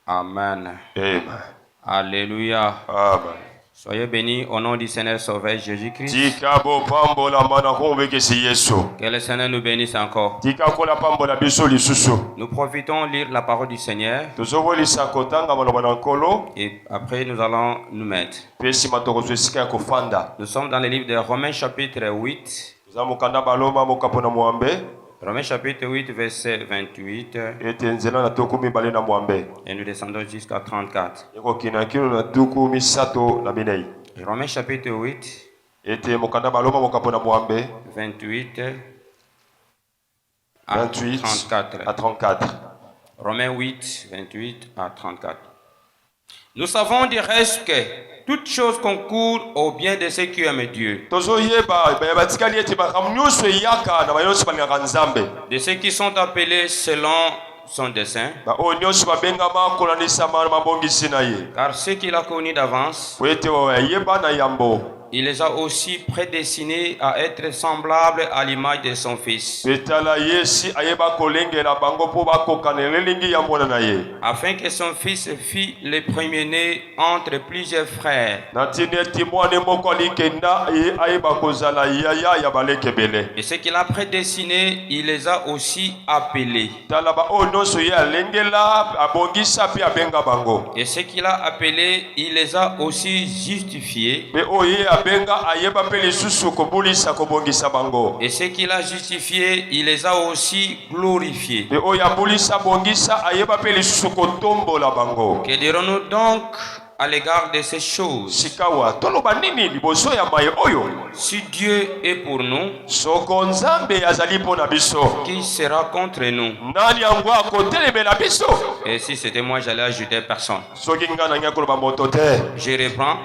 Amen. Amen. Alléluia. Amen. Soyez bénis au nom du Seigneur Sauveur Jésus-Christ. Que le Seigneur nous bénisse encore. Nous profitons de lire la parole du Seigneur. Et après nous allons nous mettre. Nous sommes dans le livre de Romains chapitre 8. Romains chapitre 8 verset 28. Et nous descendons jusqu'à 34. Romains chapitre 8 28 à 34. Romains 8 28 à 34. Nous savons du reste que toute chose concourt au bien de ceux qui aiment Dieu, de ceux qui sont appelés selon son dessein. Car ceux qu'il a connus d'avance, il les a aussi prédestinés à être semblables à l'image de son Fils, afin que son Fils fît le premier-né entre plusieurs frères. Et ceux qu'il a prédestinés, il les a aussi appelés. Et ceux qu'il a appelés, il les a aussi justifiés. Et ceux qu'il a justifiés, il les a aussi glorifiés. Que dirons-nous donc à l'égard de ces choses? Si Dieu est pour nous, qui sera contre nous? Et si c'était moi, j'allais ajouter personne. Je reprends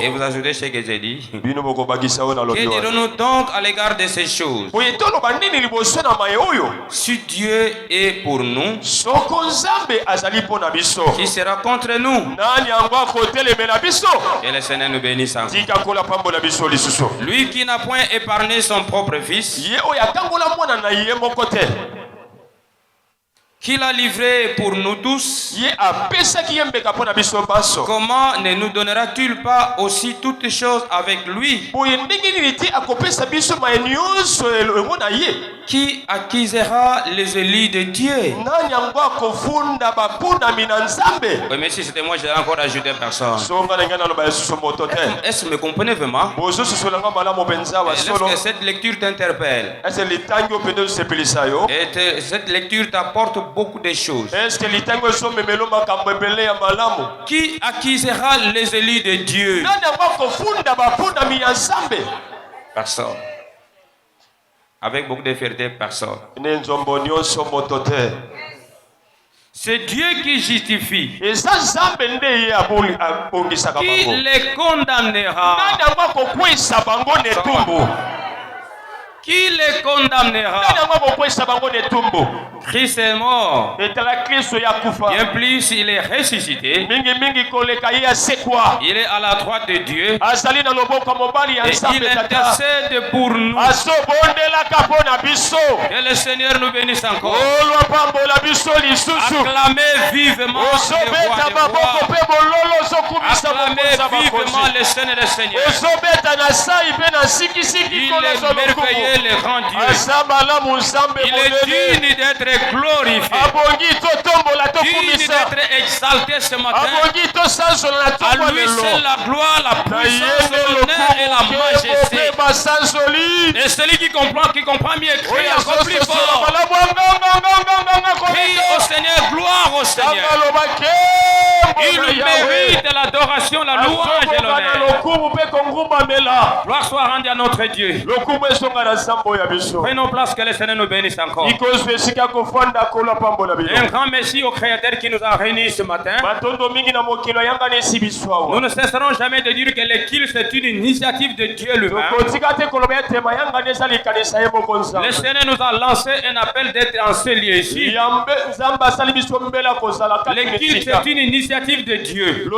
et vous ajoutez ce que j'ai dit. Que dirons-nous donc à l'égard de ces choses? Si Dieu est pour nous, qui sera contre nous? Que le Seigneur nous bénisse. Lui qui n'a point épargné son propre fils, qu'il a livré pour nous tous, comment ne nous donnera-t-il pas aussi toutes choses avec lui? Qui acquisera les élus de Dieu? Oui, mais si c'était moi, j'allais encore ajouter personne. Est-ce que vous me comprenez vraiment? Est-ce que cette lecture t'interpelle? Et cette lecture t'apporte beaucoup de choses. Qui acquisera les élus de Dieu? Personne. Avec beaucoup de fierté, personne. C'est Dieu qui justifie. Qui les condamnera? Qui les condamnera? Christ est mort. Bien plus, il est ressuscité. Il est à la droite de Dieu. Et il intercède pour nous. Que le Seigneur nous bénisse encore. Acclamez vivement le roi des rois. Acclamez vivement le Seigneur des seigneurs. Il est merveilleux, le grand Dieu. Il est digne d'être glorifié, digne d'être exalté ce matin. À lui c'est la gloire, la puissance, l'honneur et la majesté. Et celui qui comprend mieux, crie encore plus fort. Crie au Seigneur, gloire au Seigneur. Il mérite l'adoration, la louange et l'honneur. Gloire soit rendue à notre Dieu. Prenons place, que le Seigneur nous bénisse encore. Un grand merci au Créateur qui nous a réunis ce matin. Nous ne cesserons jamais de dire que le culte c'est une initiative de Dieu lui-même. Le Seigneur nous a lancé un appel d'être en ce lieu ici. Le culte c'est une initiative de Dieu.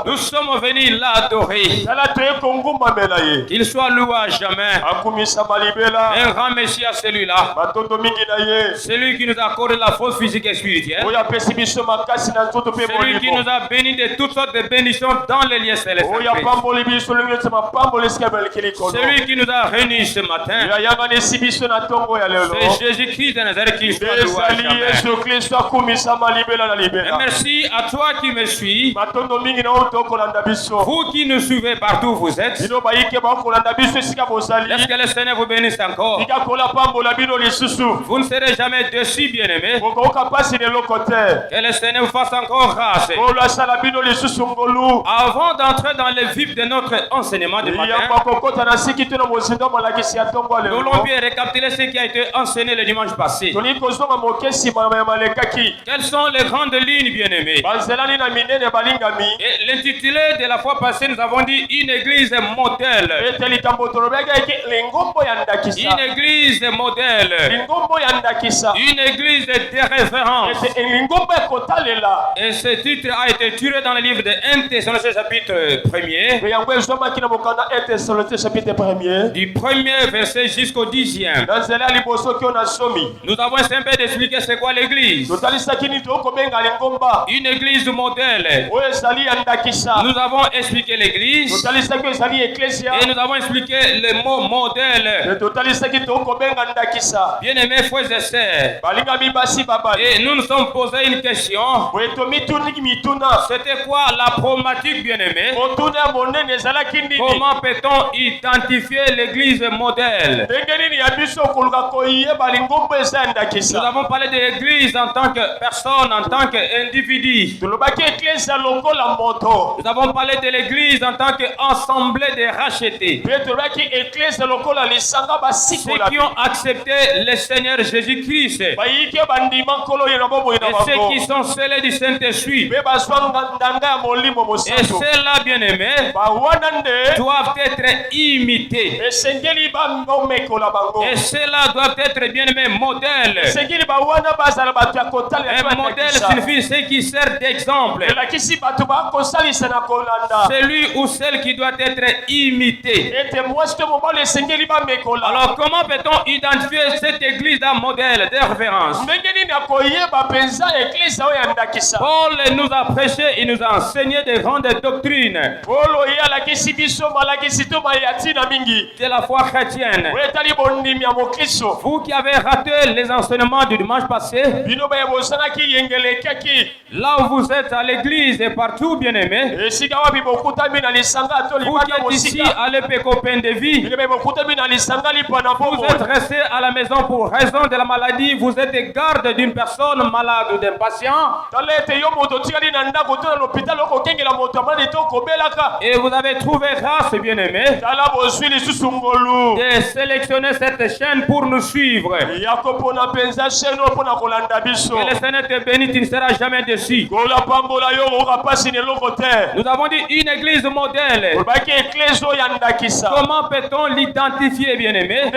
Nous sommes venus l'adorer. Qu'il soit loué à jamais. Un grand merci à celui-là. Celui qui nous accorde la force physique et spirituelle. Celui qui nous a bénis de toutes sortes de bénédictions dans les lieux célestes. Celui qui nous a réunis ce matin. C'est Jésus-Christ de Nazareth qui soit loué à jamais. Et merci à toi qui me suis. Vous qui nous suivez partout où vous êtes. Est-ce que le Seigneur vous bénisse encore? Vous ne serez jamais déçus, bien-aimés. Que le Seigneur vous fasse encore grâce. Avant d'entrer dans le vif de notre enseignement du matin, nous allons bien récapituler ce qui a été enseigné le dimanche passé. Quelles sont les grandes lignes, bien-aimés? Et l'intitulé de la fois passée, nous avons dit une église modèle. Une église modèle. Une église de référence. Et ce titre a été tiré dans le livre de 1 Thessaloniciens chapitre 1er. Du premier verset jusqu'au 10e. Nous avons essayé d'expliquer c'est quoi l'église. Une église modèle. Nous avons expliqué l'église. Et nous avons expliqué le mot modèle. Bien-aimés frères et sœurs. Et nous nous sommes posé une question. C'était quoi la problématique, bien-aimés? Comment peut-on identifier l'église modèle? Nous avons parlé de l'église en tant que personne, en tant qu'individu. Nous avons parlé de l'église en tant qu'assemblée des rachetés. Ceux qui ont accepté le Seigneur Jésus-Christ. Et ceux qui sont scellés du Saint-Esprit. Et ceux-là, bien-aimés, doivent être imités. Et ceux-là doivent être, bien-aimés, modèles. Un modèle signifie ce qui sert d'exemple. Celui ou celle qui doit être imité. Alors comment peut-on identifier cette église d'un modèle, de référence? Paul nous a prêché et nous a enseigné des grandes doctrines de la foi chrétienne. Vous qui avez raté les enseignements du dimanche passé, là où vous êtes à l'église et partout, bien-aimés, vous qui êtes ici à l'Epécopen de vie, vous êtes resté à la maison pour raison de la maladie, vous êtes garde d'une personne malade ou d'un patient, et vous avez trouvé grâce, bien-aimé, de sélectionner cette chaîne pour nous suivre. Que le Seigneur te bénisse, tu ne seras jamais déçu. Nous avons dit une église modèle. Comment peut-on l'identifier, bien-aimé?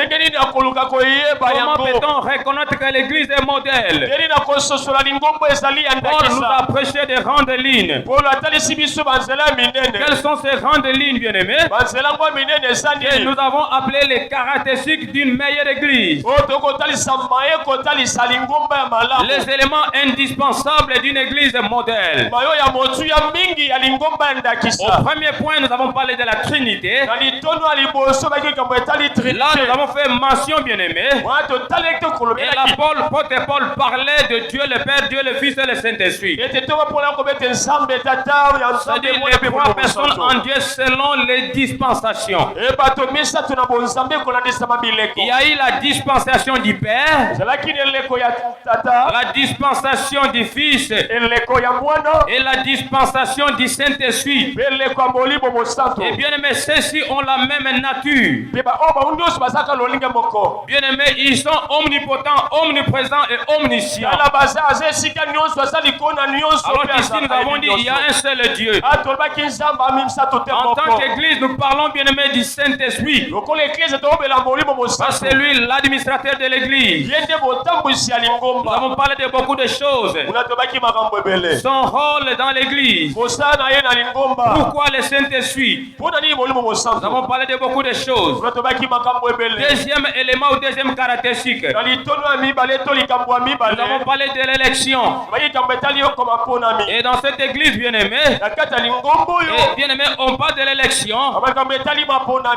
Comment peut-on reconnaître que l'église est modèle? Paul nous a prêché des grandes lignes. Quelles sont ces grandes lignes, bien-aimés? Et nous avons appelé les caractéristiques d'une meilleure église. Les éléments indispensables d'une église modèle. Au premier point, nous avons parlé de la Trinité. Là, nous avons fait mention, bien-aimé. Et l'apôtre Paul parlait de Dieu le Père, Dieu le Fils et le Saint-Esprit. C'est-à-dire les trois personnes en Dieu selon les dispensations. Il y a eu la dispensation du Père, la dispensation du Fils et la dispensation du Saint-Esprit. Et bien aimé, ceux-ci ont la même nature. Bien aimé, ils sont omnipotents, omniprésents et omniscients. Alors ici nous avons dit il y a un seul Dieu. En tant qu'Église, nous parlons bien aimé du Saint-Esprit. C'est lui l'administrateur de l'Église. Nous avons parlé de beaucoup de choses. Son rôle dans l'église. Pourquoi le Saint-Esprit? Nous avons parlé de beaucoup de choses. Deuxième élément ou deuxième caractéristique. Nous avons parlé de l'élection. Et dans cette église, bien-aimée, on parle de l'élection.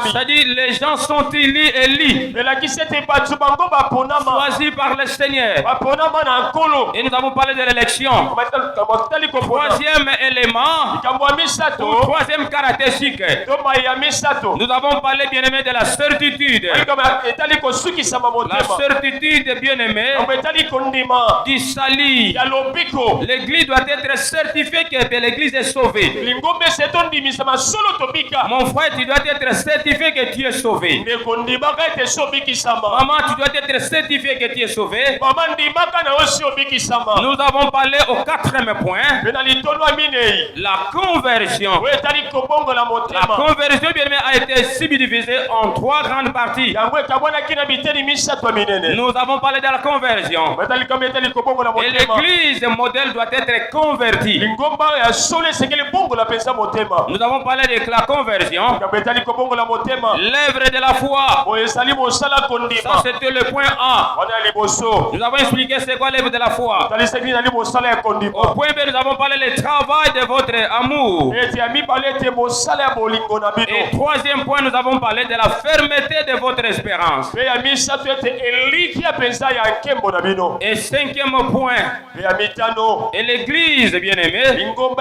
C'est-à-dire les gens sont élus choisis par le Seigneur. Et nous avons parlé de l'élection. Troisième élément, ou troisième caractéristique, nous avons parlé, bien-aimé, de la certitude. La certitude, bien-aimé, du salut. L'église doit être certifiée que l'église est sauvée. Mon frère, tu dois être certifié que tu es sauvé. Maman, tu dois être certifié que tu es sauvé. Nous avons parlé au quatrième point. La conversion. La conversion, bien aimé, a été subdivisée en trois grandes parties. Nous avons parlé de la conversion. Et l'église modèle doit être convertie. Nous avons parlé de la conversion. L'œuvre de la foi. Ça, c'était le point A. Nous avons expliqué c'est quoi l'œuvre de la foi. Au point B, nous avons parlé du travail de votre amour. Et troisième point, nous avons parlé de la fermeté de votre espérance. Et cinquième point, et l'église, bien-aimée, doit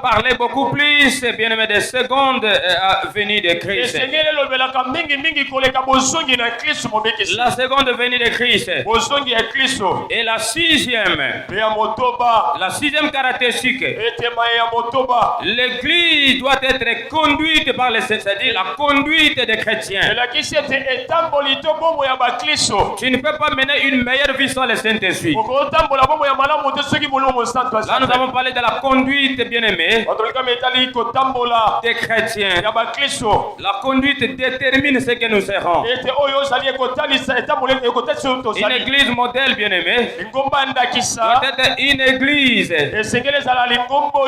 parler beaucoup plus, bien-aimé, des secondes venue de Christ. La seconde venue de Christ. Et la sixième caractéristique, l'église doit être conduite par les saints, c'est-à-dire la conduite des chrétiens. Tu ne peux pas mener une meilleure vie sans le Saint-Esprit. Là, nous avons parlé de la conduite, bien-aimée, des chrétiens. La conduite détermine ce que nous serons. Une église modèle, bien-aimée, doit être une église qui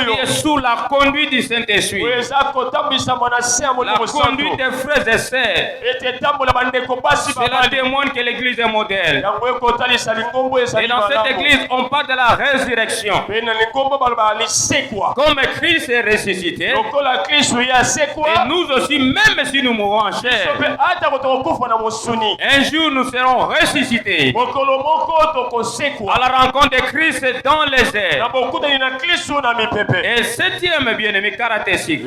est sous la conduite du Saint-Esprit. La conduite des frères et sœurs. Cela témoigne que l'église est modèle. Et dans cette église, on parle de la résurrection. Comme Christ est ressuscité, et nous aussi, même si nous mourons en chair, un jour nous serons ressuscités à la rencontre de Christ dans les airs. Et septième bien-aimé caractéristique,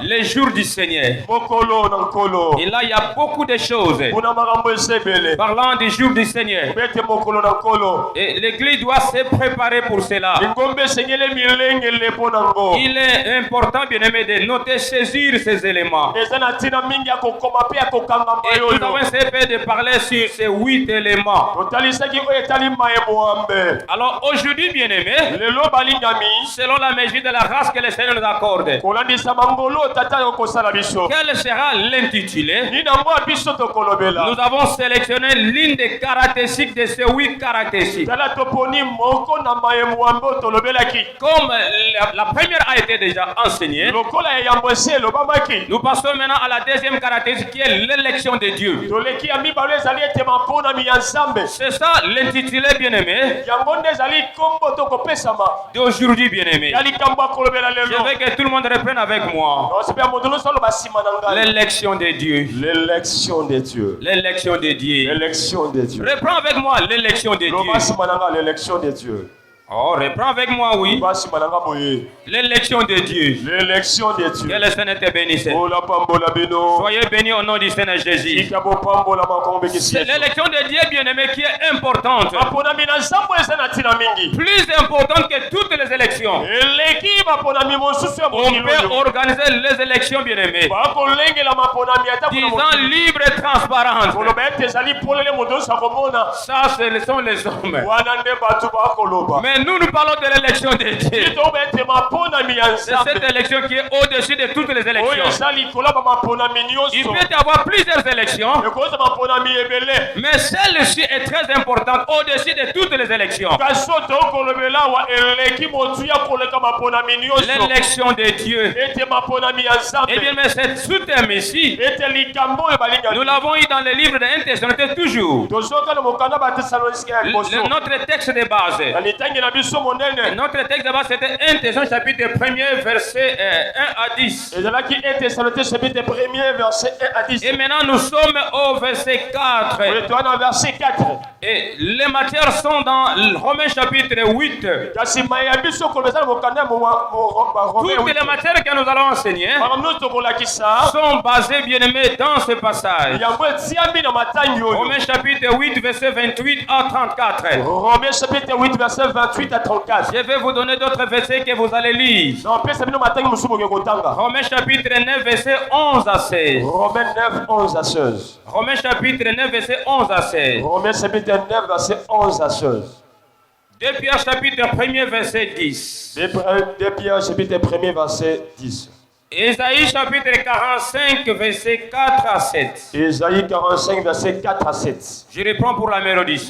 les jours du Seigneur. Et là, il y a beaucoup de choses. Parlant des jours du Seigneur. Et l'église doit se préparer pour cela. Il est important, bien-aimé, de noter, saisir ces éléments. Et nous avons essayé de parler sur ces 8 éléments. Alors aujourd'hui, bien-aimé, selon la mesure de la grâce que le Seigneur nous accorde, quel sera l'intitulé? Nous avons sélectionné l'une des caractéristiques de ces 8 caractéristiques. Comme la première a été déjà enseignée, nous passons maintenant à la deuxième caractéristique qui est l'élection de Dieu. C'est ça l'intitulé, bien-aimé, d'aujourd'hui, bien-aimé. Je veux que tout le monde reprenne avec moi. L'élection de Dieu. L'élection de Dieu. L'élection de Dieu. L'élection de Dieu. Reprends avec moi l'élection de Dieu. L'élection de Dieu. Oh, reprends avec moi, oui. L'élection de Dieu. L'élection de Dieu. Que le Seigneur te bénisse. Soyez bénis au nom du Seigneur Jésus. C'est l'élection de Dieu, bien-aimé, qui est importante. Plus importante que toutes les élections. On peut organiser les élections, bien-aimés, disant libre et transparente. Ça, ce sont les hommes. Mais Mais nous parlons de l'élection de Dieu. C'est cette élection qui est au-dessus de toutes les élections. Il peut y avoir plusieurs élections, mais celle-ci est très importante au-dessus de toutes les élections. L'élection de Dieu. Eh bien, mais cette sous-thème ici, nous l'avons eu dans le livre de 1 Thessaloniciens toujours. Notre texte de base. Notre texte de base c'était 1 Thessaloniciens chapitre 1er verset 1 à 10. Et maintenant nous sommes au verset 4. Et les matières sont dans Romains chapitre 8. Toutes les matières que nous allons enseigner sont basées, bien aimés, dans ce passage. Romains chapitre 8 verset 28 à 34. Romains chapitre 8 verset 28 à 34. Je vais vous donner d'autres versets que vous allez lire. Romains chapitre 9 verset 11 à 16. Romains 9 11 à 16. Romains chapitre 9 verset 11 à 16. Romains chapitre 9 verset 11 à 16. 2 Pierre chapitre 1er verset 10. 2 Pierre chapitre 1er verset 10. Ésaïe chapitre 45 verset 4 à 7. Ésaïe 45 verset 4 à 7. Je reprends pour la mélodie.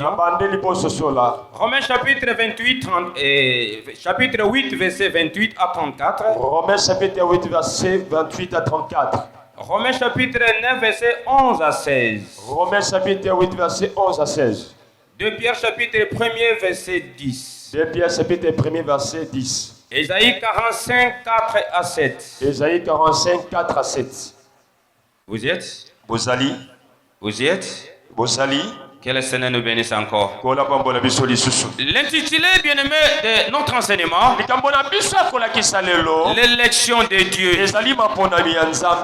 Romains chapitre 28 chapitre 8 verset 28 à 34. Romains chapitre 8 verset 28 à 34. Romains chapitre 9 verset 11 à 16. Romains chapitre 8 verset 11 à 16. 2 Pierre chapitre 1er verset 10. 2 Pierre chapitre 1er verset 10. Ésaïe 45 4 à 7. Ésaïe 45 4 à 7. Vous y êtes? Bozali. Vous y êtes? Bozali. Que le Seigneur nous bénisse encore. L'intitulé bien-aimé de notre enseignement, l'élection de Dieu.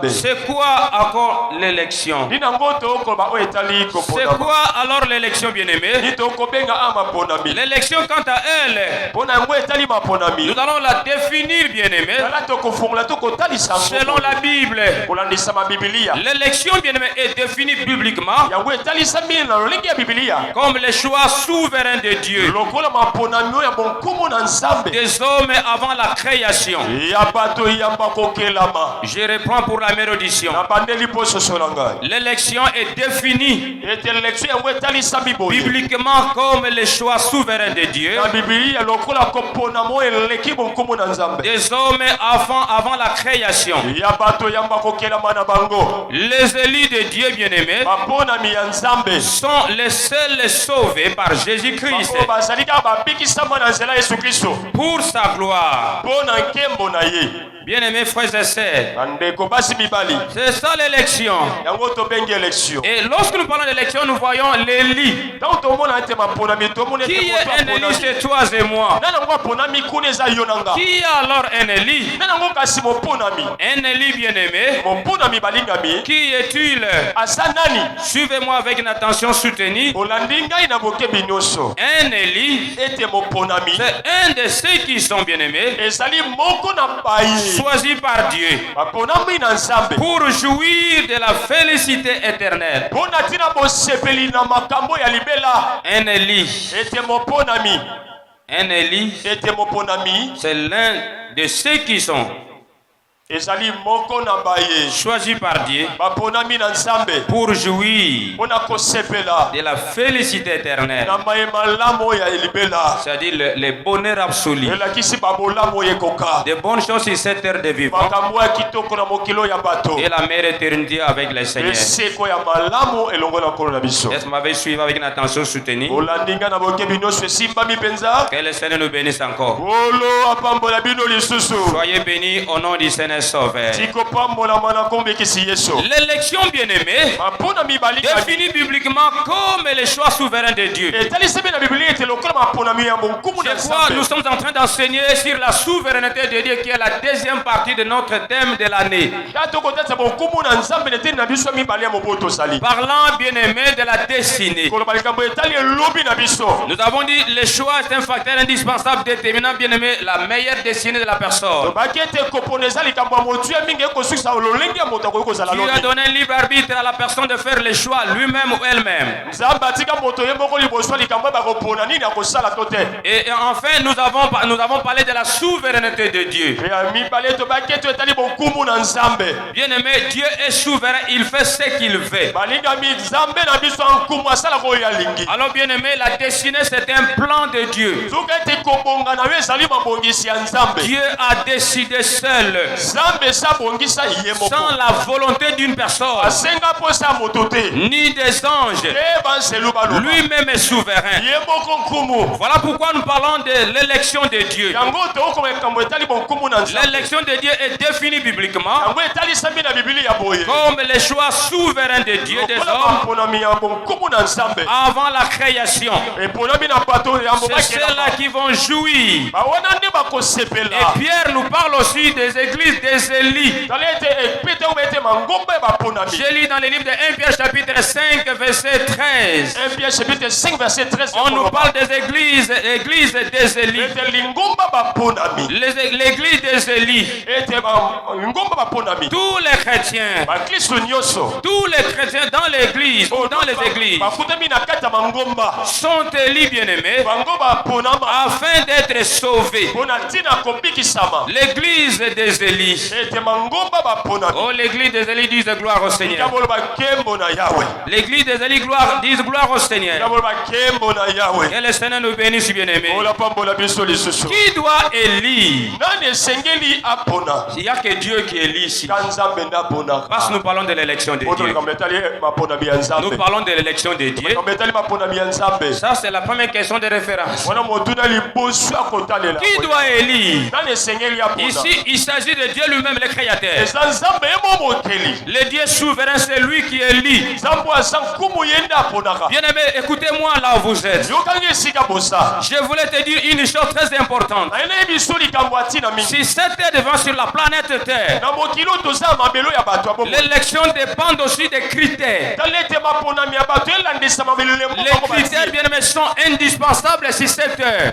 C'est quoi encore l'élection? C'est quoi alors l'élection bien-aimé? L'élection quant à elle, nous allons la définir bien-aimé selon la Bible. L'élection bien-aimé est définie bibliquement comme le choix souverain de Dieu des hommes avant la création. Je reprends pour la mélodition. L'élection est définie bibliquement comme le choix souverain de Dieu des hommes avant la création. Les élus de Dieu bien-aimés sont les seuls sauvés par Jésus-Christ pour sa gloire. Bien-aimés frères et sœurs, c'est ça l'élection. Et lorsque nous parlons d'élection, nous voyons l'élu. Qui est un élu, c'est toi et moi. Qui est alors un élu? Un élu bien-aimé. Qui est-il? Suivez-moi avec une attention soutenue. Un élu, c'est un de ceux qui sont bien-aimés, choisi par Dieu pour jouir de la félicité éternelle. Un élu, c'est l'un de ceux qui sont choisi par Dieu pour jouir de la félicité éternelle, c'est-à-dire le bonheur absolu, de bonnes choses sur cette terre de vivant et la meilleure éternité avec le Seigneur. Est-ce que vous m'avez suivi avec une attention soutenue? Que le Seigneur nous bénisse encore. Soyez bénis au nom du Seigneur Sauveur. L'élection bien-aimée définie bibliquement comme le choix souverain de Dieu. C'est quoi nous sommes en train d'enseigner sur la souveraineté de Dieu, qui est la deuxième partie de notre thème de l'année. Parlant bien-aimé de la destinée. Nous avons dit le choix est un facteur indispensable déterminant bien-aimé la meilleure destinée de la personne. a donné un libre arbitre à la personne de faire les choix lui-même ou elle-même. Et enfin, nous avons parlé de la souveraineté de Dieu. Bien aimé, Dieu est souverain, il fait ce qu'il veut. Alors bien aimé, la destinée c'est un plan de Dieu. Dieu a décidé seul, sans la volonté d'une personne, ni des anges. Lui-même est souverain. Voilà pourquoi nous parlons de l'élection de Dieu. L'élection de Dieu est définie bibliquement comme les choix souverains de Dieu des hommes avant la création. C'est ceux-là qui vont jouir. Et Pierre nous parle aussi des églises des Élis. Je lis dans le livre de 1 Pierre chapitre 5 verset 13. 1 Pierre chapitre 5 verset 13. On nous parle des églises des Élis. L'église des Élis. Tous les chrétiens dans l'église ou dans les églises sont élus, bien-aimés, afin d'être sauvés. L'église des Élis. Oh, l'église des Élis disent gloire au Seigneur. L'église des Élis disent gloire au Seigneur. Que le Seigneur nous bénisse, bien-aimés. Qui doit élire? Il n'y a que Dieu qui élit ici. Parce que nous parlons de l'élection de Dieu. Nous parlons de l'élection de Dieu. Ça, c'est la première question de référence. Qui doit élire? Ici, il s'agit de Dieu lui-même, le Créateur. Le Dieu souverain, c'est lui qui élit. Bien-aimé, écoutez-moi là où vous êtes. Je voulais te dire une chose très importante. Si cette terre devant sur la planète Terre, l'élection dépend aussi des critères. Les critères, bien aimés, sont indispensables sur cette terre.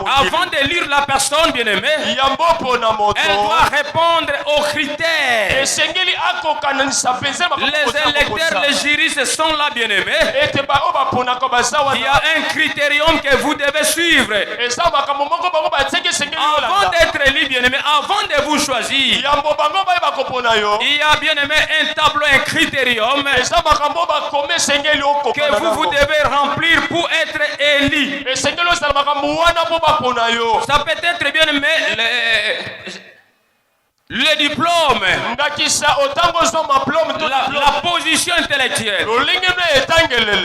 Avant d'élire la personne, bien aimée, elle doit répondre aux critères. Les électeurs, les juristes sont là, bien aimés. Il y a un critérium que vous devez suivre. Avant d'être élu, bien aimé, avant de vous choisir, il y a, bien aimé, un tableau, un critérium que vous devez remplir pour être élu. Ça peut être, bien aimé, le diplôme, la position intellectuelle,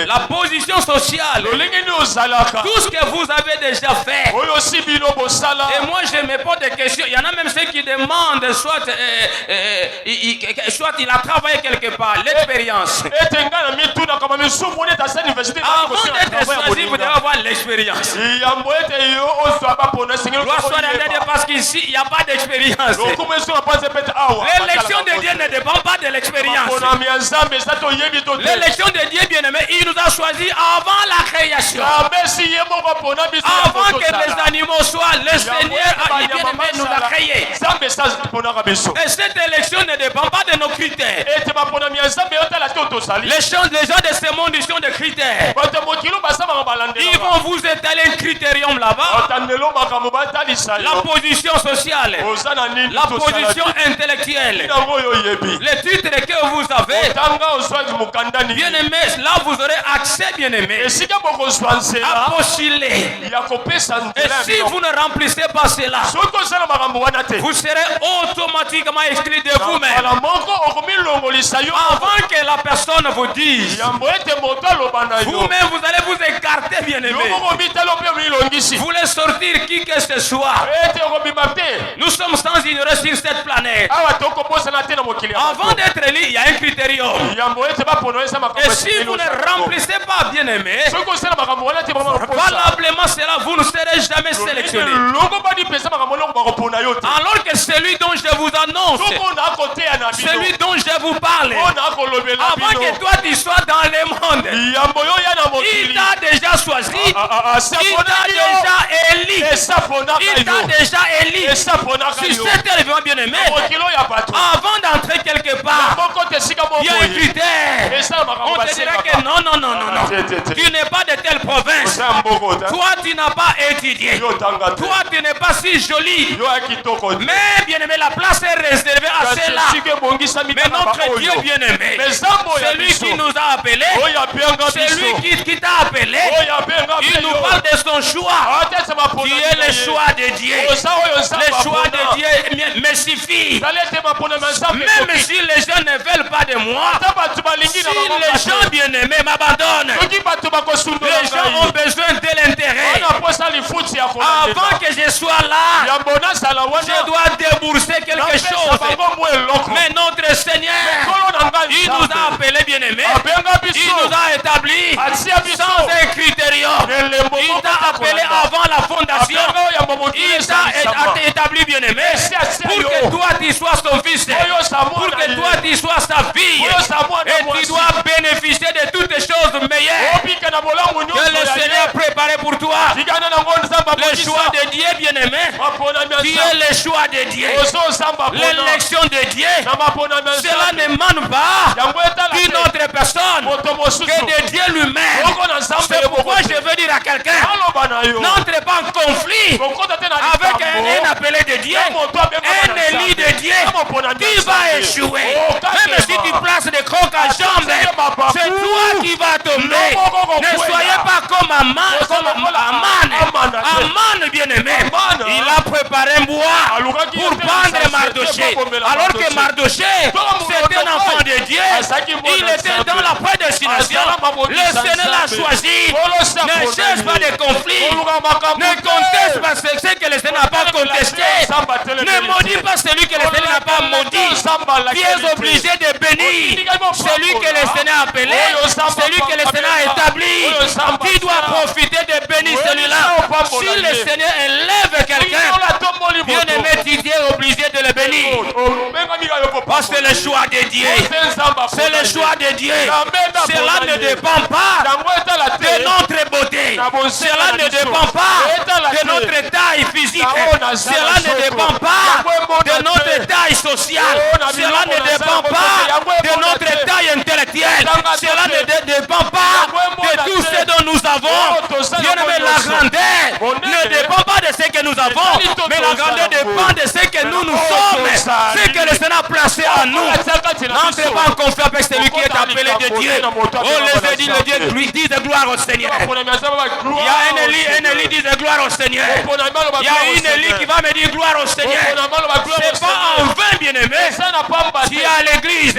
la position sociale, tout ce que vous avez déjà fait. Et moi je me pose des questions. Il y en a même ceux qui demandent soit il a travaillé quelque part, l'expérience. Avant d'être choisi, vous devez avoir l'expérience. Parce qu'ici il n'y a pas d'expérience. L'élection de Dieu ne dépend pas de l'expérience. L'élection de Dieu, bien aimé, il nous a choisis avant la création. Avant que les animaux soient, le Seigneur bien aimé nous a créés. Et cette élection ne dépend pas de nos critères. Les gens de ce monde, ils sont des critères. Ils vont vous étaler un critérium là-bas. La position sociale, la position intellectuelle, les titres que vous avez, bien aimé, là vous aurez accès, bien aimé, à postuler. Et si vous ne remplissez pas cela, vous serez automatiquement exclu de vous-même. Avant que la personne vous dise, vous-même vous allez vous écarter, bien aimé. Vous voulez sortir qui que ce soit. Nous sommes sans ignorer sur cette planète. Avant d'être élu, il y a un critérium. Et si vous ne remplissez pas, bien aimé, valablement cela, vous ne serez jamais sélectionné. Alors que celui dont je vous annonce, celui dont je vous parle, avant que toi tu sois dans le monde, il t'a déjà choisi, il t'a déjà élu. Il t'a déjà élu. Sur cette terre, bien aimé, avant d'entrer quelque part, il y a un critère. On te dira que non. Tu n'es pas de telle province. Toi, tu n'as pas étudié. Toi, tu n'es pas si joli. Mais bien aimé, la place est réservée à ceux-là. Mais notre Dieu bien aimé, c'est lui qui nous a appelés. C'est lui qui t'a appelé. Il nous parle de son choix, qui est le choix de Dieu. Le choix de Dieu me suffit. Même si les gens ne veulent pas de moi, si les gens bien aimés m'abandonnent, les gens ont besoin de l'intérêt. Avant que je sois là, je dois débourser quelque chose. Mais notre Seigneur, il nous a appelés bien aimés. Il nous a établis sans un critérium. Il t'a appelé avant la fondation. Il t'a établi bien aimé pour que toi tu sois son fils, pour que toi tu sois sa fille, et tu dois bénéficier de toutes les choses meilleures que le Seigneur a préparées pour toi. Le choix de Dieu bien aimé, qui est le choix de Dieu, l'élection de Dieu. Cela ne demande pas d'une autre personne que de Dieu lui-même. C'est pourquoi je veux dire à quelqu'un, n'entre pas en conflit avec un appelé de Dieu, un élu de Dieu. Tu vas échouer. Même si tu places des crocs à jambes, c'est toi qui vas tomber. Ne soyez pas comme Aman, bien aimé. Il a préparé un bois pour pendre Mardoché. Alors que Mardoché, c'était un enfant de Dieu. Il était dans la prédestination. Le Seigneur l'a choisi. Ne cherche pas de conflit. Ne conteste pas ce que le Seigneur n'a pas contesté. Ne maudis pas celui que le Seigneur n'a pas maudit. Tu es obligé de bénir celui que le Seigneur a appelé, celui que le Seigneur a établi. Tu dois profiter de bénir celui-là. Si le Seigneur élève quelqu'un, bien aimé, tu es obligé de le bénir. Parce que c'est le choix de Dieu. C'est le choix de Dieu. Cela ne dépend pas de notre beauté. Cela ne dépend pas de notre taille physique. Cela ne dépend pas de notre taille sociale. Cela ne dépend pas de notre taille intellectuelle. Cela ne dépend pas de tout ce dont nous avons. Bien aimé, la grandeur ne dépend pas de ce que nous avons, mais la grandeur dépend de ce que nous sommes. Ce que le Seigneur a placé en nous. N'entrez pas en conflit avec celui qui est appelé de Dieu. Oh, les édits de Dieu disent gloire au Seigneur. Il y a un Élie dit gloire au Seigneur. Il y a une Élie qui va me dire gloire au Seigneur. C'est pas en vain, bien aimé. Tu es à l'église.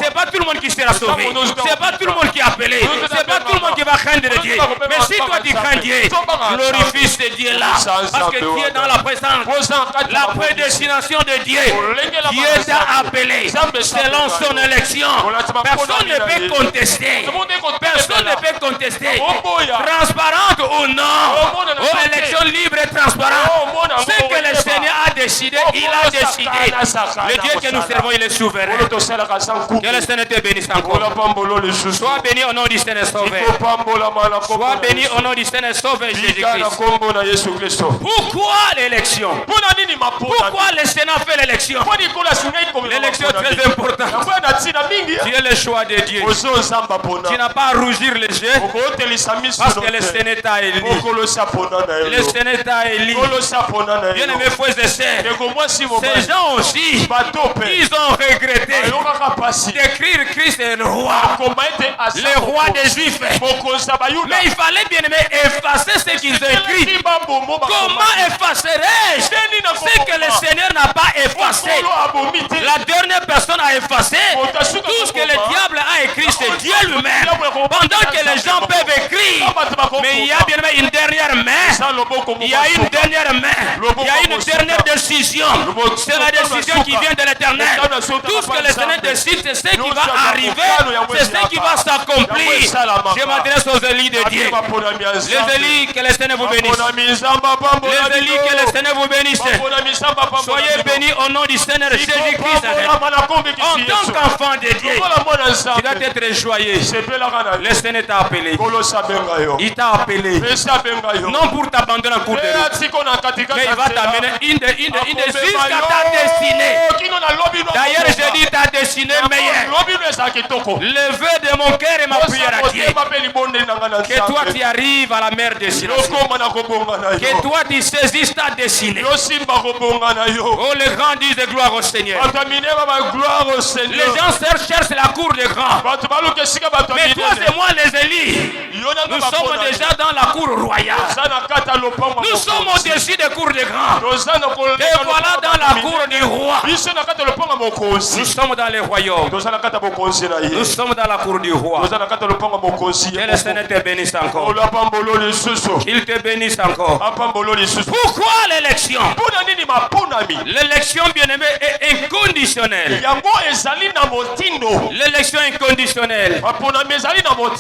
C'est pas tout le monde qui sera sauvé. C'est pas tout le monde qui est appelé. C'est pas tout le monde qui va craindre Dieu. Mais si toi tu crains Dieu, glorifie ce Dieu-là. Parce que tu es dans la présence, la prédestination de Dieu. Dieu t'a appelé selon son élection. Personne ne peut contester. Personne ne peut contester. Transparente ou non. Oh, élection libre et transparente. Ce que le Seigneur a décidé, il a décidé. Le Dieu que nous servons, il est souverain. Que le Seigneur te bénisse encore. Sois béni au nom du Seigneur Sauveur. Sois béni au nom du Seigneur Sauveur Jésus-Christ. Pourquoi l'élection? Pourquoi le Seigneur fait l'élection? L'élection est très importante. Tu es le choix de Dieu. Tu n'as pas à rougir les yeux parce que le Seigneur t'a élu. Le Seigneur t'a élu. Bien aimé frères et sœurs, ces gens aussi, ils ont regretté d'écrire Christ est le roi des Juifs. Mais il fallait bien aimé effacer ce qu'ils ont écrit. Comment effacerai-je ce que le Seigneur n'a pas effacé? La dernière personne a effacé tout ce que le diable a écrit, c'est Dieu lui-même. Pendant que les gens peuvent écrire, mais il y a bien aimé une dernière main. Il y a une dernière main. Il y a une dernière décision. C'est la décision qui vient de l'Éternel. Tout ce que l'Éternel décide, c'est ce qui va arriver, c'est ce qui va s'accomplir. Je m'adresse aux élus de Dieu. Les élus, que l'Éternel vous bénisse. Les élus, que l'Éternel vous bénisse. Soyez bénis au nom du Seigneur Jésus-Christ. En tant qu'enfant de Dieu, tu dois être joyeux. Le Seigneur t'a appelé. Il t'a appelé. Non pour t'abandonner en cours de route, mais il va t'amener une jusqu'à ta destinée. D'ailleurs, je dis ta destinée meilleure. Le vœu de mon cœur et ma prière à Dieu. Que toi tu arrives à la meilleure destination. Que toi tu saisisses ta destinée. Oh, les grands disent de gloire au Seigneur. Les gens cherchent la cour des grands. Mais toi et moi, les élus, nous sommes déjà dans la cour royale. Nous sommes au-dessus des cours des grands. Et voilà dans la cour du roi. Nous sommes dans les royaumes. Nous sommes dans la cour du roi. Que le Seigneur te bénisse encore. Qu'il te bénisse encore. Pourquoi l'élection? L'élection, bien-aimé, est inconditionnelle. L'élection inconditionnelle.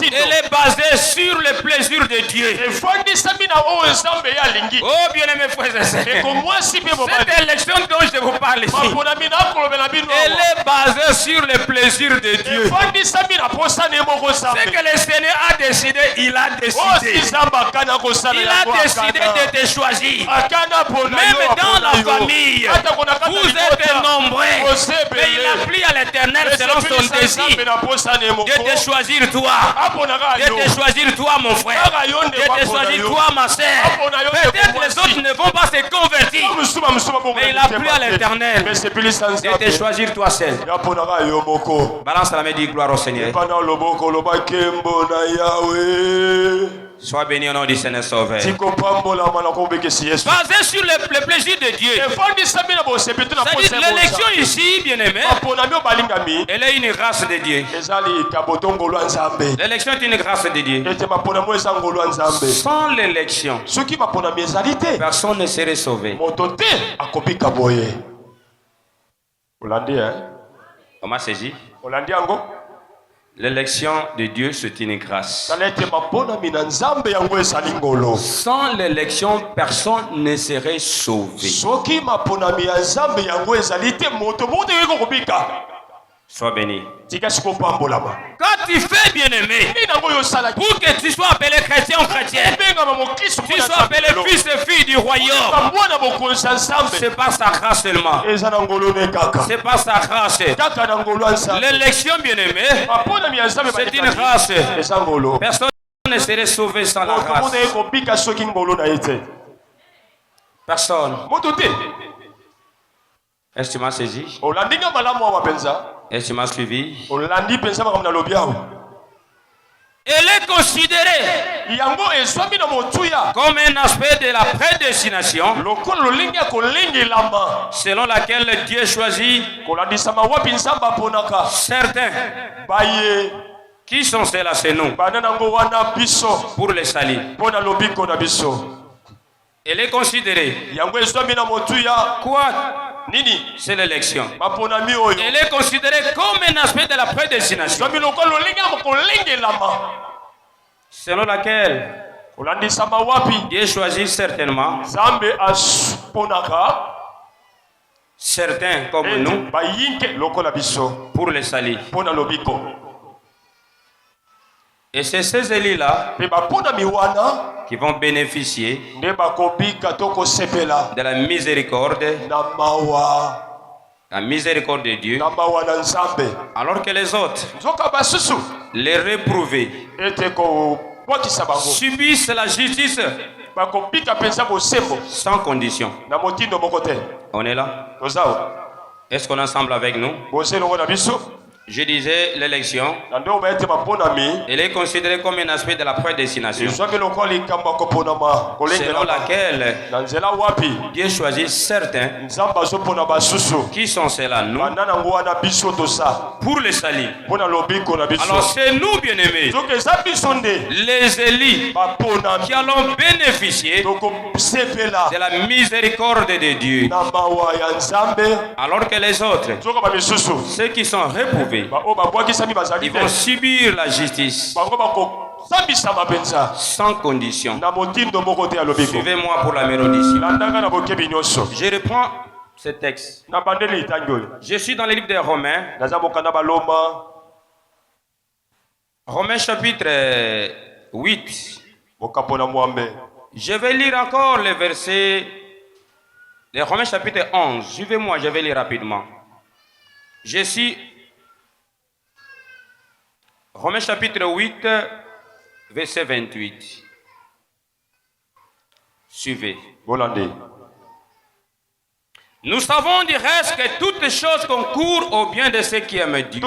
Elle est basée sur le plaisir de Dieu. Oh, bien-aimé frères et sœurs, cette élection dont je vous parle ici, elle est basée sur le plaisir de Dieu. Ce que le Seigneur a décidé, il a décidé. Il a décidé de te choisir. Même dans la famille, vous êtes nombreux, mais il a pris à l'Éternel selon son désir de te choisir toi, de te choisir toi mon frère, de te choisir toi ma sœur. Peut-être les autres ne vont pas se convertir, mais il a pris à l'Éternel de te choisir toi seul. Balance la main, dis gloire au Seigneur. Sois béni au nom du Seigneur Sauveur. Basé sur le plaisir de Dieu. C'est-à-dire l'élection ici, bien-aimé, elle est une grâce de Dieu. L'élection est une grâce de Dieu. Sans l'élection, personne ne serait sauvé. Comment saisi? L'élection de Dieu, c'est une grâce. Sans l'élection, personne ne serait sauvé. Sois béni. Quand tu fais bien-aimé, pour que tu sois appelé chrétien ou chrétienne, tu sois appelé fils et fille du royaume, c'est par sa grâce seulement. C'est par sa grâce. L'élection, bien-aimé, c'est une grâce. Personne ne serait sauvé sans la grâce. Personne. Est-ce que tu m'as saisi? Est-ce que tu m'as suivi? Elle est considérée comme un aspect de la prédestination selon laquelle Dieu choisit certains. Qui sont ceux-là? C'est nous. Pour le salut. Elle est considérée. Quoi? C'est l'élection. Elle est considérée comme un aspect de la prédestination selon laquelle Dieu choisit certainement certains comme nous pour le salut. Et c'est ces élus-là qui vont bénéficier de la miséricorde de Dieu, alors que les autres, les réprouvés, subissent la justice sans condition. On est là? Est-ce qu'on est ensemble avec nous? Je disais l'élection, elle est considérée comme un aspect de la prédestination, selon laquelle Dieu choisit certains. Qui sont ceux-là? Nous. Pour le salut. Alors c'est nous, bien-aimés, les élus, qui allons bénéficier de la miséricorde de Dieu, alors que les autres, ceux qui sont réprouvés, ils vont subir la justice sans condition. Suivez-moi pour la mélodie. Je reprends ce texte. Je suis dans le livre des Romains. Romains chapitre 8. Je vais lire encore les versets de Romains chapitre 11. Suivez-moi, je vais lire rapidement. Je suis Romains chapitre 8, verset 28. Suivez. Nous savons du reste que toutes choses concourent au bien de ceux qui aiment Dieu.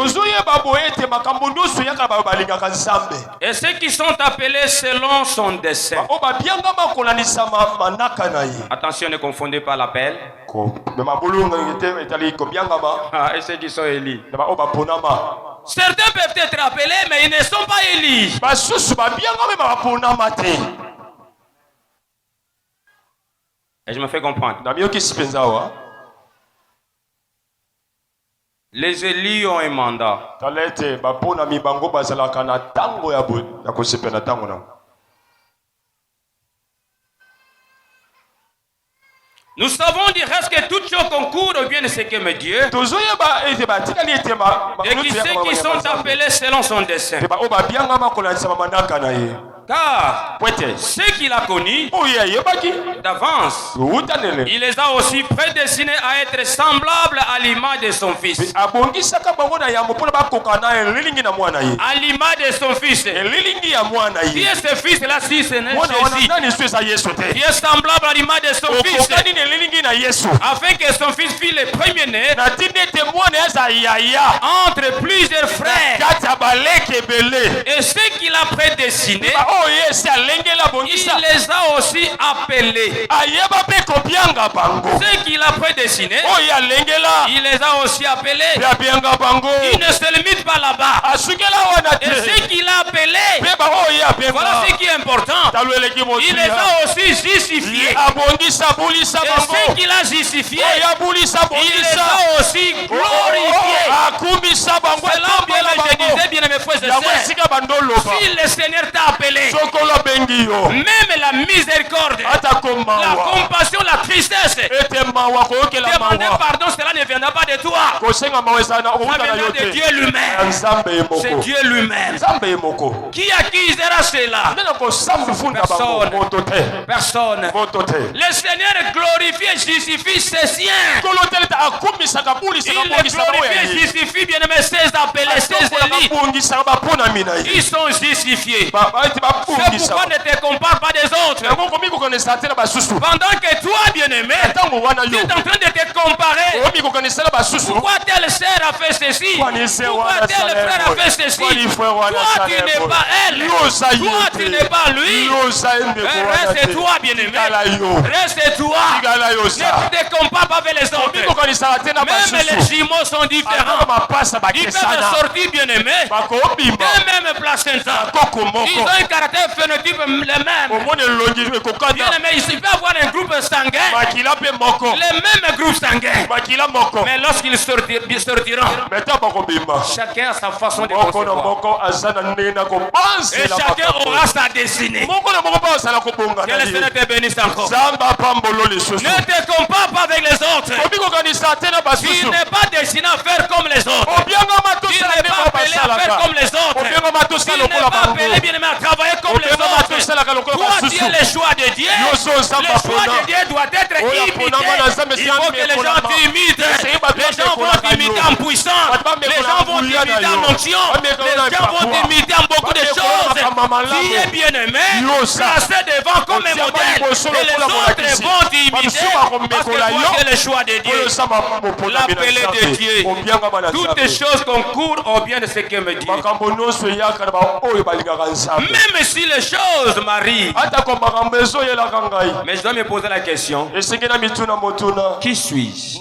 Et ceux qui sont appelés selon son dessein. Attention, ne confondez pas l'appel. Et ceux qui sont élus. Certains peuvent être appelés, mais ils ne sont pas élus. Et je me fais comprendre. Les élus ont un mandat. Nous savons du reste que toutes choses concourent au bien de ceux qui aiment Dieu, et que ceux qui sont appelés selon son dessein. Car ceux qu'il a connus d'avance, il les a aussi prédestinés à être semblables à l'image de son Fils. À l'image de son Fils. Qui est ce Fils-là si ce n'est Jésus? Qui est semblable à l'image de son Fils, afin que son Fils fût le premier-né entre plusieurs frères. Et ceux qu'il a prédestinés, il les a aussi appelés. Ceux qu'il a prédestinés, il les a aussi appelés. Il ne se limite pas là-bas. Et ceux qu'il a appelés, voilà ce qui est important, il les a aussi justifiés. Et ceux qu'il a justifiés, il les a aussi glorifiés. Selon bien je disais, bien mes frères et sœurs, si le Seigneur t'a appelé, même la miséricorde, la compassion, la tristesse, demander pardon, cela ne viendra pas de toi. Ça viendra de Dieu lui-même. C'est Dieu lui-même. Qui accusera cela? Personne. Le Seigneur glorifie et justifie ses siens. Il glorifie et justifie bien aimé ses appelés, ses élus. Ils sont justifiés. C'est pourquoi ne te compare pas des autres. Pendant que toi, bien-aimé, tu es en train de te comparer. Pourquoi tel sœur a fait ceci? Pourquoi tel frère a fait ceci? Toi, tu n'es pas elle. Toi, tu n'es pas lui. Reste toi, bien-aimé. Reste toi. Ne te compare pas avec les autres. Même les jumeaux sont différents. Ils peuvent sortir, bien-aimé, des mêmes placentas. Ils ont un caractère phénotype le même. Bien-aimé, il peut avoir un groupe sanguin, les mêmes groupes sanguins. Mais lorsqu'ils sortiront, chacun a sa façon de concevoir. Et chacun aura sa destinée. Que le Seigneur te bénisse encore. Ne te compare pas avec les autres. Tu n'es pas destiné à faire comme les autres. Tu n'es pas appelé à faire comme les autres. Tu n'es pas appelé bien à travailler comme les autres. Toi, tu es le choix de Dieu. Le choix de Dieu doit être imité. Il faut que les gens t'imitent. Les gens vont t'imiter en puissance. Les gens vont t'imiter en onction. Les gens vont t'imiter en beaucoup de choses. Tu es bien-aimé, placé devant comme un modèle. Et les autres vont t'imiter parce que toi, tu es le choix de Dieu. L'appelé de Dieu. Toutes les choses concourent au bien de ce que me dit. Même si les choses m'arrivent. Mais je dois me poser la question. Qui suis-je?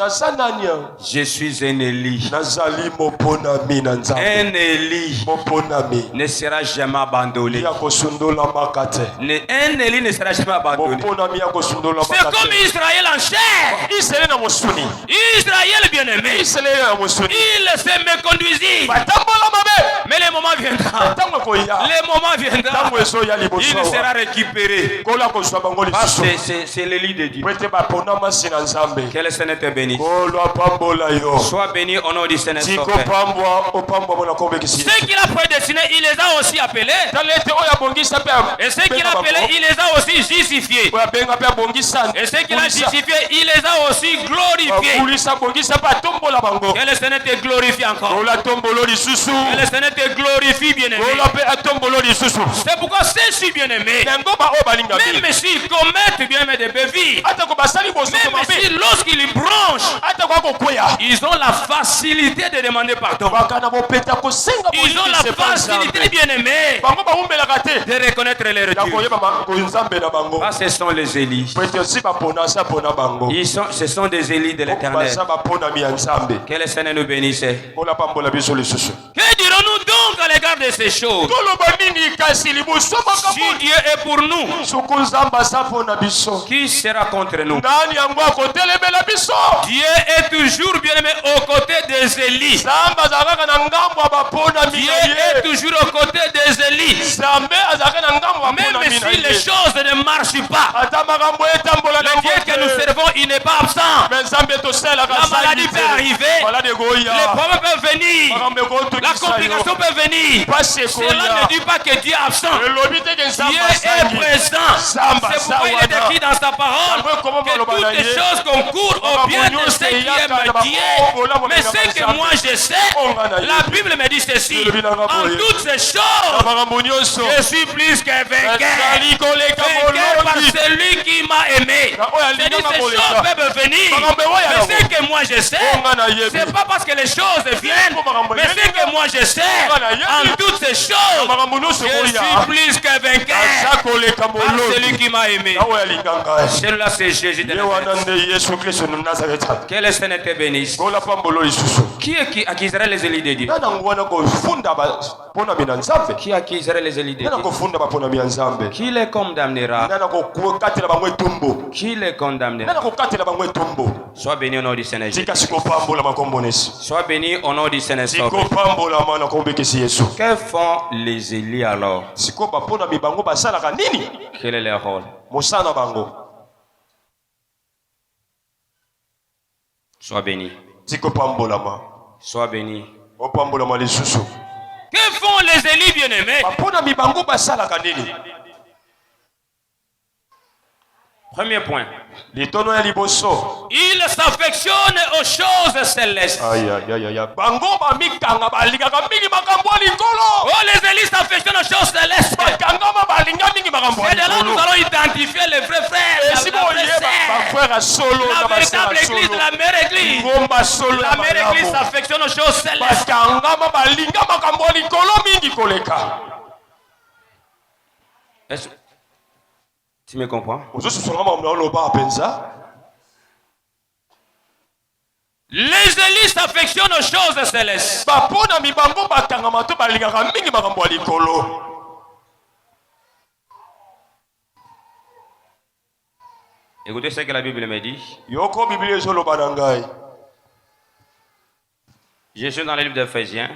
Je suis un Élie. Un Élie ne sera jamais abandonné. Un Élie ne sera jamais abandonné. C'est comme Israël en chair. Israël bien-aimé. Il se me conduisit. Mais le moment viendra. Le moment viendra. Il sera récupéré. C'est l'Élie de Dieu. Que le Seigneur te bénisse. Sois béni au nom du Seigneur. Ce qu'il a prédestiné, il les a aussi appelés. Et ce qu'il a appelé, il les a aussi justifiés. Et ce qu'il a justifié, il les a aussi glorifiés. Que le Seigneur te glorifie encore. Que le Seigneur te glorifie, bien-aimé. C'est pourquoi je suis bien-aimé. Même s'ils commettent bien-aimé des bévies, même si lorsqu'ils bronchent, ils ont la facilité de demander pardon. Ils ont la facilité, bien-aimé, de reconnaître les retours. Ah, ce sont les Élis. Ce sont des Élis de l'Éternel. Que le Seigneur nous bénisse. Que dirons-nous donc à l'égard de ces choses? Si Dieu est pour nous, qui sera contre nous? Dieu est toujours bien aimé aux côtés des Élis. Dieu est toujours aux côtés des Élis. Même si les choses ne marchent pas, le Dieu que nous servons, il n'est pas absent. La maladie peut arriver, les problèmes peuvent venir, la complication peut venir. Cela ne dit pas que Dieu est absent. Dieu est présent. C'est pourquoi il est écrit dans sa parole que toutes les choses concourent au bien de ceux qui aiment Dieu. Mais ce que moi je sais, la Bible me dit ceci: en toutes ces choses, je suis plus que vainqueur. Vainqueur par celui qui m'a aimé. C'est-à-dire ces choses peuvent venir, mais ce que moi je sais, c'est pas parce que les choses viennent, mais ce que moi je sais, en toutes ces choses, je suis plus que vainqueur par celui qui m'a aimé. Celui-là, c'est Jésus de Nazareth. Que le Seigneur te bénisse. Qui accuserait les Élis de Dieu? Qui accuserait les Élis de Dieu? Qui les condamnera? Qui les condamnera? Sois béni au nom du Seigneur Jésus. Sois béni au nom du Seigneur. Que font les Élis alors? Quel est leur rôle? Sois béni. Sois béni. Que font les Élis bien-aimés? Premier point. Il s'affectionne aux choses célestes. Oh, les Élis s'affectionnent aux choses célestes. Et de là, nous allons identifier les vrais frères, la vraie sœur, la véritable église, la mère église. La mère église s'affectionne aux choses célestes. Est-ce que tu me comprends? Les Élis s'affectionnent aux choses célestes. Écoutez ce que la Bible me dit. Je suis dans le livre d'Éphésiens.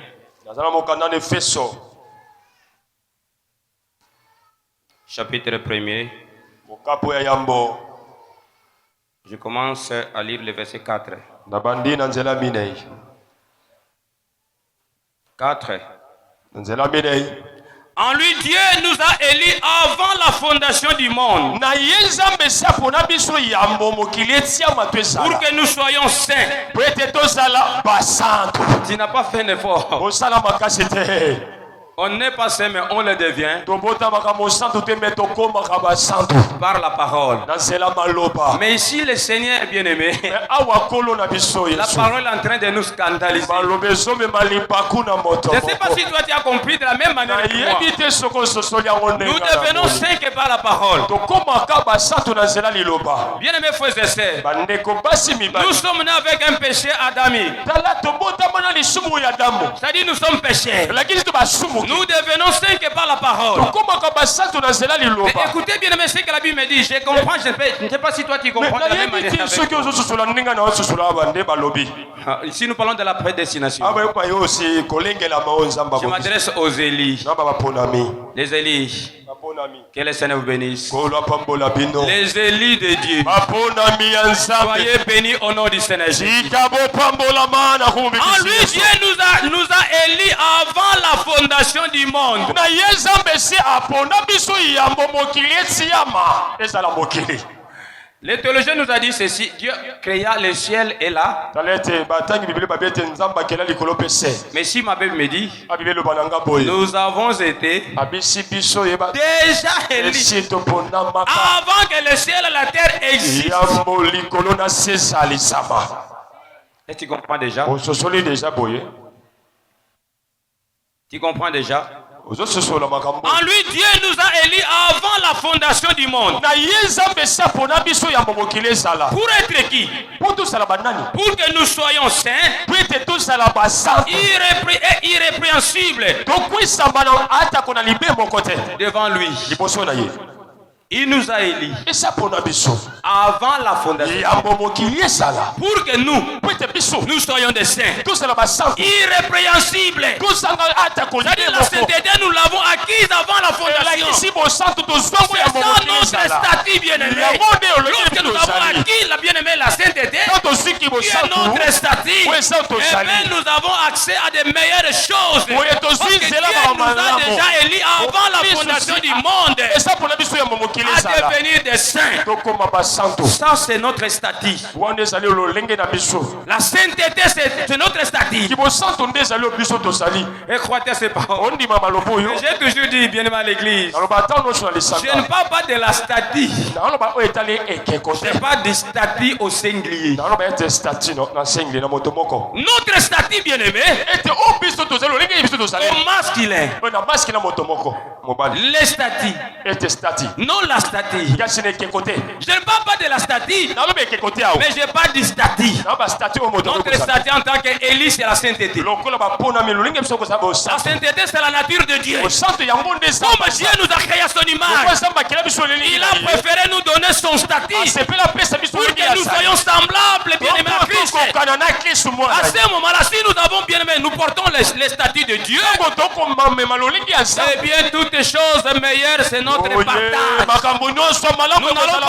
Chapitre 1er. Je commence à lire le verset 4. 4. En lui, Dieu nous a élus avant fondation du monde. Pour que nous soyons saints. Tu n'as pas fait un effort. On n'est pas saint, mais on le devient par la parole. Mais ici, le Seigneur est bien-aimé. La parole est en train de nous scandaliser. Je ne sais pas si toi tu as compris de la même manière que moi. Nous devenons saints que par la parole. Bien-aimés frères et sœurs, nous sommes nés avec un péché adamique. C'est-à-dire nous sommes pécheurs. Nous devenons saints que par la parole. Et écoutez bien ce que la Bible me dit. Je comprends, je ne sais pas si toi tu comprends de la même manière. Ici nous parlons de la prédestination. Je m'adresse aux Élis. Les Élis. Que le Seigneur vous bénisse. Les Élis de Dieu. Soyez bénis au nom du Seigneur Jésus. En lui, Dieu nous a élis avant la fondation du monde. Le théologien nous a dit ceci: Dieu créa le ciel et là. Mais si ma Bible me dit, nous avons été déjà élis avant que le ciel et la terre existent. Et tu comprends déjà? Tu comprends déjà? En lui, Dieu nous a élis avant la fondation du monde. Pour être qui? Pour que nous soyons saints, irrépréhensibles devant lui. Il nous a élis avant la fondation pour que nous soyons des saints irrépréhensibles. C'est-à-dire la sainteté, nous l'avons acquise avant la fondation. C'est ça notre statut, bien-aimé. Lorsque nous avons acquis, bien-aimé, la sainteté, qui est notre statut, et bien nous avons accès à de meilleures choses. Parce que Dieu nous a déjà élis avant la fondation du monde à devenir des saints. Ça c'est notre statut. La sainteté c'est notre statut. Et croyez ces paroles. J'ai toujours dit, bien aimé à l'église, je ne parle pas de la statut. Je parle du statut au singulier. Notre statut, bien aimé, au masculin. Les statuts. Non la statut. Je ne parle pas de la statut, mais je parle du statut. Notre statut en tant qu'Élie, c'est la sainteté. La sainteté, c'est la nature de Dieu. Comme Dieu nous a créé à son image, il a préféré nous donner son statut pour que nous soyons semblables, bien-aimés à Christ. À ce moment-là, si nous avons bien-aimé, nous portons les statuts de Dieu, eh bien, toutes choses meilleures, c'est notre partage. Nous n'allons